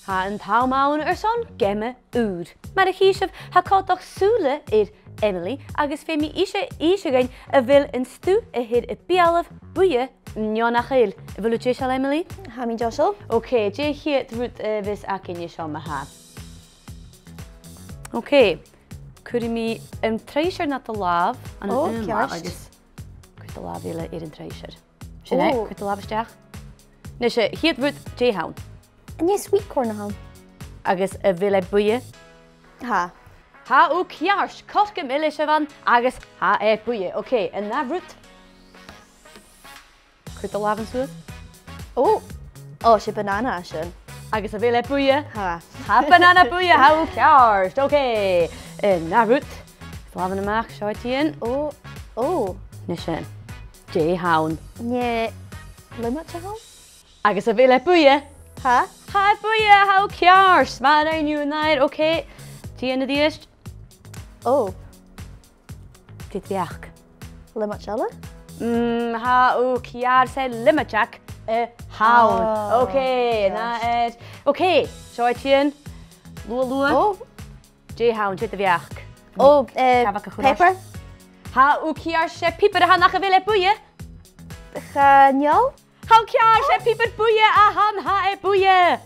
Ha an taumaun son Geama úd. Mar a híisih ha còmhdach sùile Emily agus fé mi ise gain a bhfuil an stiù a hid a biadh Buidhe nach eile. Bhfuil tú seall Emily? Ha mi Joshua? Ok, dé hiad rút vis a cinne seo ma ha. Ok, cuir mi an tréisir na do láb an agus cuir do láb eile an tréisir. Sinné, cuir do láb isteach? Na sé hiad rút dé haun. Ní sweet corn na ham. Agus a bhfuil Buidhe? Ha. Ha ó cears, coscam eile se bhan agus ha Buidhe. Ok, an na rút. Cuir do láb an suas? Oh, sé banana sin. Agus a bhfuil Buidhe? Ha. Ha banana Buidhe, ha ó cears. Ok, na rút. Lában amach, seoitíon. Na sin. Dé haun. Ní limit se ham? Agus a bhfuil Buidhe? Ha. Ha Buidhe, ha ó cears. Má rainiú nair, ok. Tí na díist? Dit bheach. Limit seala? Ha ó cear sé limitach a haun. Ok, na ed. Ok, seoitíon. Lua. Dé haun, dit bheach. Paper? Ha ó cear sé pípar a ha nach a bhfuil Buidhe? Chanel? Ha ó cear sé pípar Buidhe a han ha Buidhe.